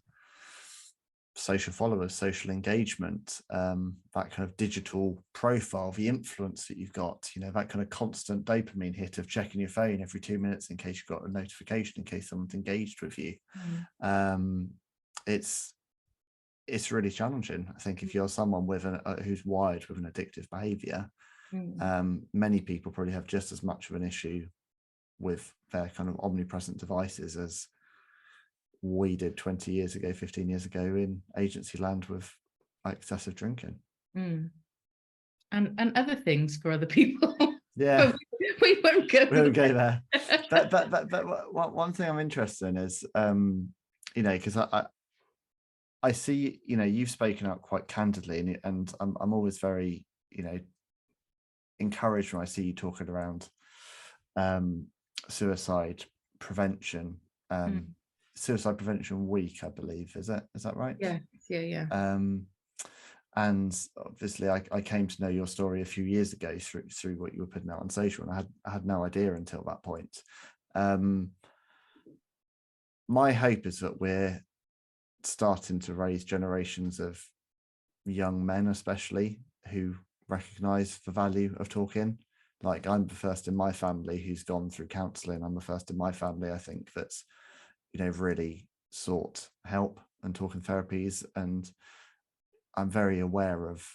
social followers, social engagement, that kind of digital profile, the influence that you've got, you know, that kind of constant dopamine hit of checking your phone every 2 minutes in case you've got a notification, in case someone's engaged with you. It's really challenging. I think if you're someone with who's wired with an addictive behavior, many people probably have just as much of an issue with their kind of omnipresent devices as we did 20 years ago, 15 years ago in agency land with excessive drinking. And other things for other people. Yeah. we won't go there. But one thing I'm interested in is, you know, because I see, you know, you've spoken out quite candidly, and I'm always very, you know, encouraged when I see you talking around suicide prevention. Suicide Prevention Week, I believe, is that right? Yeah. And obviously I came to know your story a few years ago through what you were putting out on social, and I had no idea until that point. My hope is that we're starting to raise generations of young men, especially, who recognize the value of talking. Like, I'm the first in my family who's gone through counselling. I'm the first in my family, I think, that's, you know, really sought help and talking therapies, and I'm very aware of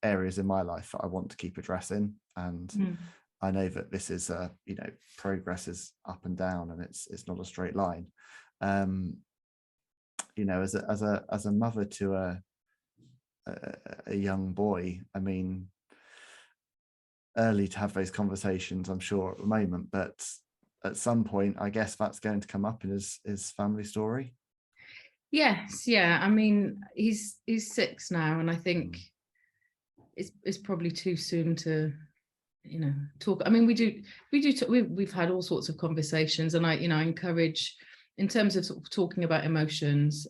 areas in my life that I want to keep addressing, and I know that this is you know, progress is up and down, and it's not a straight line. You know, as a mother to a young boy, I mean, early to have those conversations, I'm sure, at the moment, but at some point, I guess that's going to come up in his family story. Yes, yeah. I mean, he's 6 now, and I think it's probably too soon to, you know, talk. I mean, we've had all sorts of conversations, and I encourage, in terms of sort of talking about emotions,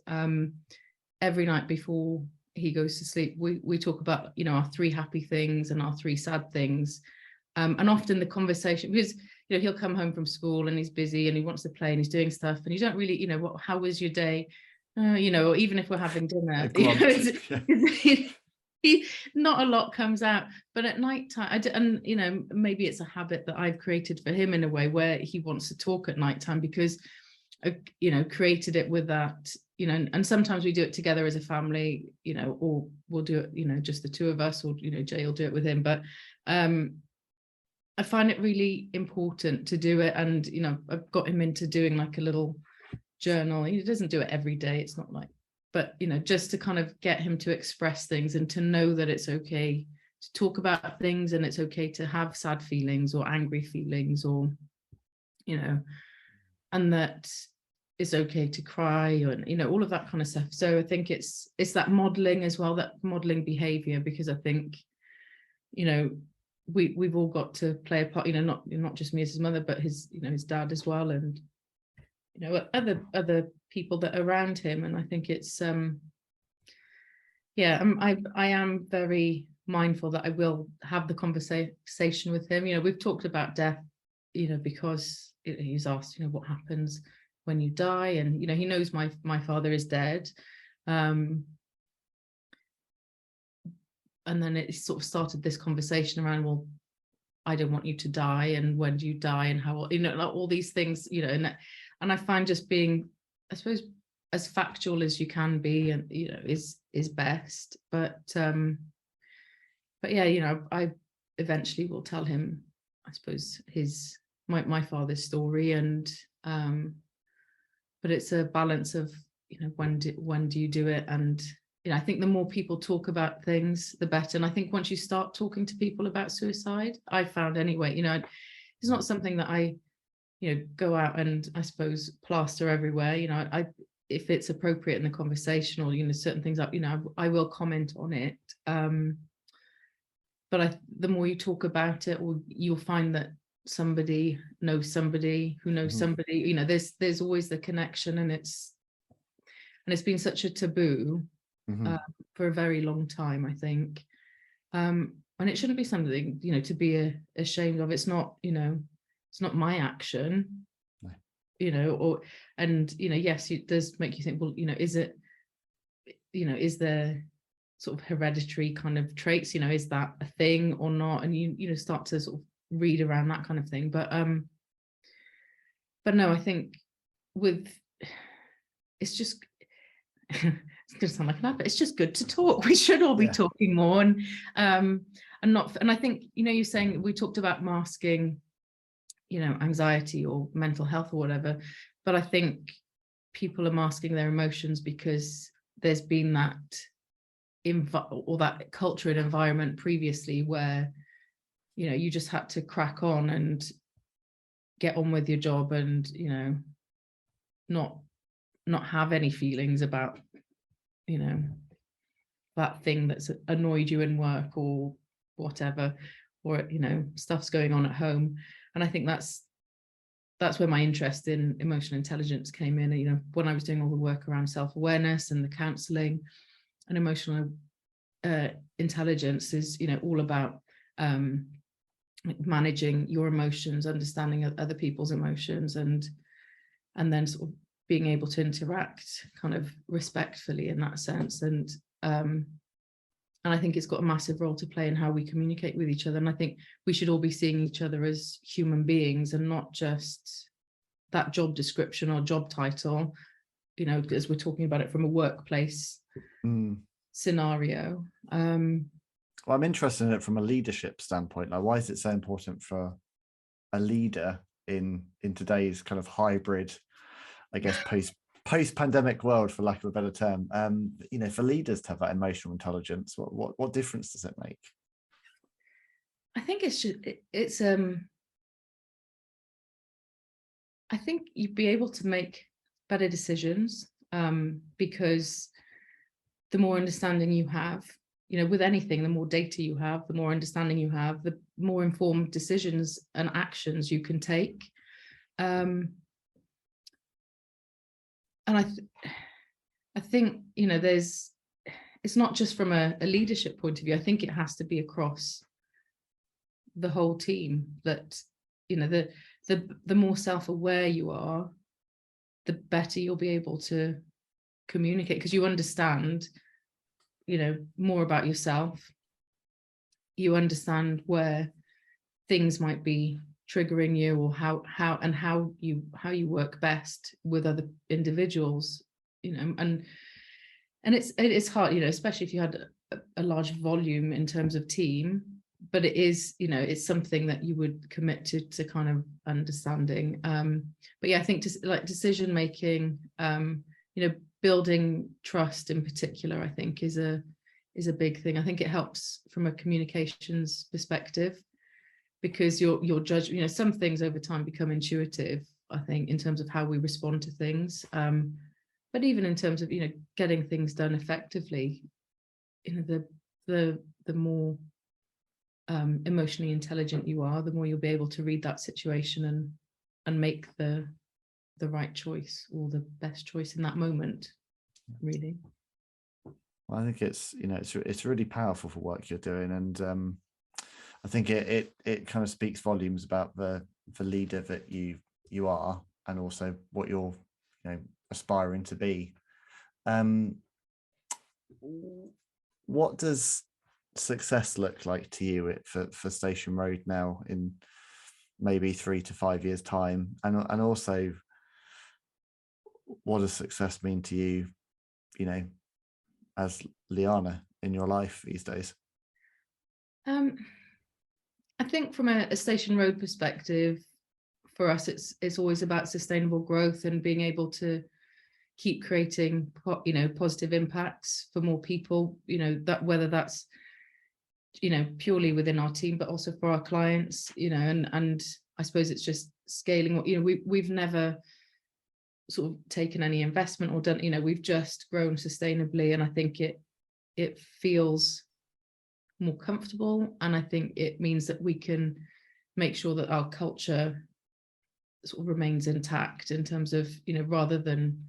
every night before he goes to sleep, we talk about, you know, our 3 happy things and our 3 sad things, and often the conversation, because, you know, he'll come home from school and he's busy and he wants to play and he's doing stuff, and you don't really, you know, how was your day? You know, or even if we're having dinner, you know, not a lot comes out. But at night time, and you know, maybe it's a habit that I've created for him in a way where he wants to talk at night time, because I, you know, created it with that, you know, and sometimes we do it together as a family, you know, or we'll do it, you know, just the 2 of us, or, you know, Jay will do it with him. But I find it really important to do it, and, you know, I've got him into doing like a little journal. He doesn't do it every day, it's not like, but, you know, just to kind of get him to express things and to know that it's okay to talk about things, and it's okay to have sad feelings or angry feelings, or, you know, and that it's okay to cry, and, you know, all of that kind of stuff. So I think it's that modeling as well, that modeling behavior, because I think, you know, we've all got to play a part, you know, not just me as his mother, but his, you know, his dad as well, and, you know, other people that are around him. And I think it's yeah, I am very mindful that I will have the conversation with him. You know, we've talked about death, you know, because he's asked, you know, what happens when you die, and, you know, he knows my father is dead, and then it sort of started this conversation around, well, I don't want you to die, and when do you die, and how, you know, like all these things, you know, and I find just being, I suppose, as factual as you can be, and, you know, is best. But yeah, you know, I eventually will tell him, I suppose, my father's story, and but it's a balance of, you know, when do you do it? And, you know, I think the more people talk about things, the better. And I think once you start talking to people about suicide, I found anyway, you know, it's not something that I, you know, go out and, I suppose, plaster everywhere. You know, if it's appropriate in the conversation, or, you know, certain things up, you know, I will comment on it. But the more you talk about it, or you'll find that somebody knows somebody who knows somebody, you know, there's always the connection, and it's been such a taboo for a very long time, I think. And it shouldn't be something, you know, to be ashamed of. It's not, you know, it's not my action. No. yes, it does make you think, well, is it, is there sort of hereditary kind of traits, is that a thing or not? And you start to sort of read around that kind of thing. But no, I think it's just it's going to sound like an advert. It's just good to talk. We should all be talking more, and I think, you're saying, we talked about masking, anxiety or mental health or whatever, but I think people are masking their emotions because there's been that that culture and environment previously where, you just had to crack on and get on with your job and, not have any feelings about, that thing that's annoyed you in work or whatever, or, stuff's going on at home. And I think that's where my interest in emotional intelligence came in. When I was doing all the work around self-awareness and the counselling, and emotional intelligence is, all about managing your emotions, understanding other people's emotions, and then sort of being able to interact kind of respectfully in that sense. And I think it's got a massive role to play in how we communicate with each other. And I think we should all be seeing each other as human beings and not just that job description or job title, because we're talking about it from a workplace scenario. Well, I'm interested in it from a leadership standpoint. Like, why is it so important for a leader in today's kind of hybrid, I guess, post-pandemic world, for lack of a better term, for leaders to have that emotional intelligence? What difference does it make? I think I think you'd be able to make better decisions, because the more understanding you have, with anything, the more data you have, the more understanding you have, the more informed decisions and actions you can take. And I think, it's not just from a leadership point of view. I think it has to be across the whole team, that, the more self-aware you are, the better you'll be able to communicate, because you understand, more about yourself. You understand where things might be triggering you, or how you work best with other individuals, and it's hard, especially if you had a large volume in terms of team, but it is, it's something that you would commit to kind of understanding. But yeah, I think decision making, building trust in particular, I think is a big thing. I think it helps from a communications perspective, because your judge, some things over time become intuitive, I think, in terms of how we respond to things. But even in terms of, getting things done effectively, the more emotionally intelligent you are, the more you'll be able to read that situation and make the right choice, or the best choice in that moment, really. Well, I think it's really powerful for work you're doing, and I think it kind of speaks volumes about the leader that you are, and also what you're aspiring to be. What does success look like to you for Station Road now, in maybe 3 to 5 years time, and also what does success mean to you, as Lyanna, in your life these days? I think from a Station Road perspective, for us, it's always about sustainable growth and being able to keep creating positive impacts for more people, that whether that's purely within our team, but also for our clients, and I suppose it's just scaling. We've never sort of taken any investment or done, we've just grown sustainably, and I think it feels more comfortable, and I think it means that we can make sure that our culture sort of remains intact, in terms of, rather than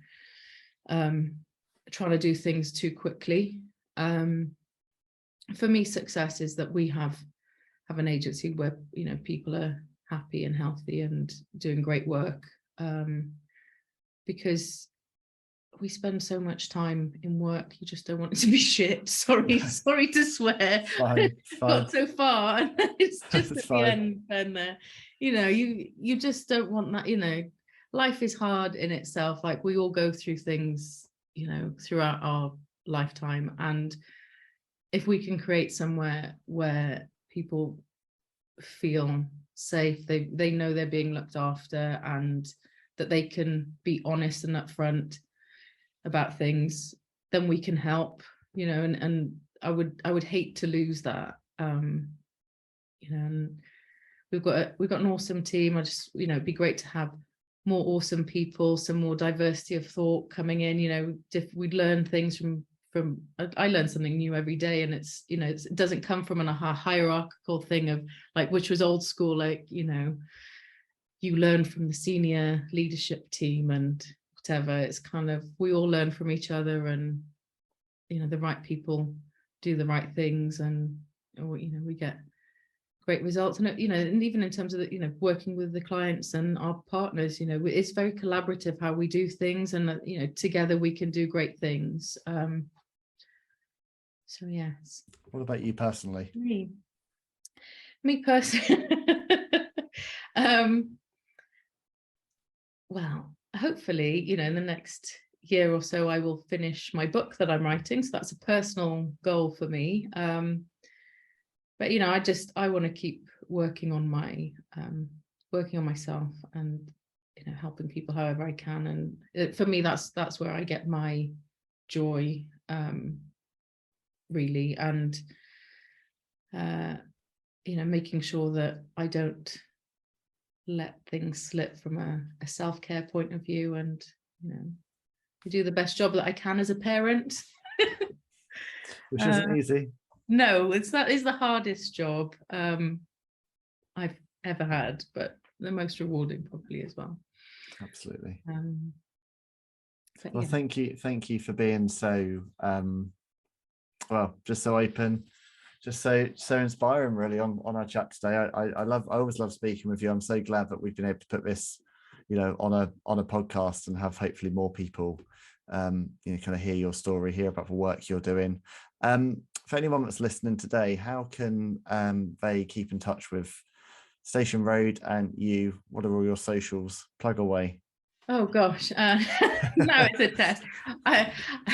trying to do things too quickly. For me, success is that we have an agency where people are happy and healthy and doing great work, because we spend so much time in work, you just don't want it to be shit. Sorry to swear. Fine. Got so far, and it's just It's at fine. the end, and you just don't want that. Life is hard in itself. Like, we all go through things, throughout our lifetime, and if we can create somewhere where people feel safe, they know they're being looked after, and that they can be honest and upfront about things, then we can help, and I would hate to lose that. And we've got an awesome team. It'd be great to have more awesome people, some more diversity of thought coming in. We'd learn things from I learn something new every day, and it doesn't come from a hierarchical thing of, like, which was old school, like, you learn from the senior leadership team and whatever. It's kind of, we all learn from each other, and the right people do the right things, and we get great results. And and even in terms of working with the clients and our partners, it's very collaborative how we do things, and together we can do great things. So yes. What about you personally? Me personally. Well, hopefully, in the next year or so, I will finish my book that I'm writing. So that's a personal goal for me. But I want to keep working on myself, and helping people however I can. And for me, that's where I get my joy, really. And making sure that I don't let things slip from a self-care point of view, and do the best job that I can as a parent. Which isn't easy. No, that is the hardest job I've ever had, but the most rewarding probably as well. Absolutely. Well, yeah. Thank you for being so just so open, just so inspiring, really, on our chat today. I always love speaking with you. I'm so glad that we've been able to put this on a podcast, and have hopefully more people kind of hear your story, hear about the work you're doing. For anyone that's listening today, how can they keep in touch with Station Road and you? What are all your socials? Plug away. Oh gosh, now it's a test.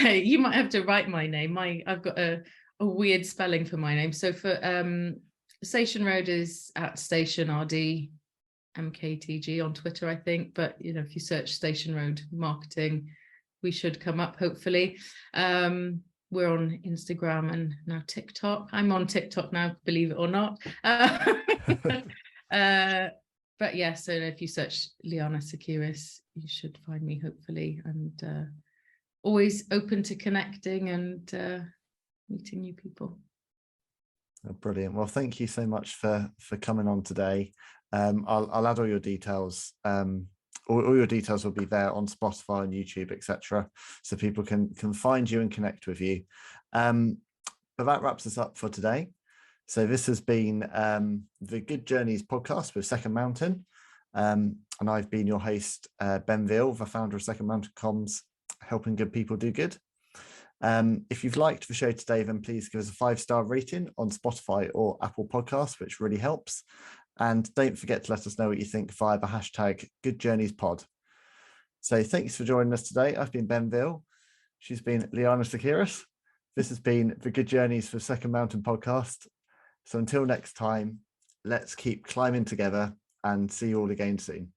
You might have to write my name. I've got a weird spelling for my name. So for Station Road is at Station RD MKTG on Twitter, I think. But if you search Station Road Marketing, we should come up, hopefully. We're on Instagram and now TikTok. I'm on TikTok now, believe it or not. But yeah, so if you search Lyanna Tsakiris, you should find me, hopefully. And always open to connecting and meeting new people. Oh, brilliant. Well, thank you so much for coming on today. I'll add all your details. All your details will be there on Spotify and YouTube, etc., so people can find you and connect with you. But that wraps us up for today. So this has been the Good Journeys podcast with Second Mountain, and I've been your host, Ben Veal, the founder of Second Mountain Comms, helping good people do good. If you've liked the show today, then please give us a 5-star rating on Spotify or Apple Podcasts, which really helps. And don't forget to let us know what you think via the hashtag GoodJourneysPod. So thanks for joining us today. I've been Ben Veal. She's been Lyanna Tsakiris. This has been the Good Journeys for Second Mountain podcast. So until next time, let's keep climbing together, and see you all again soon.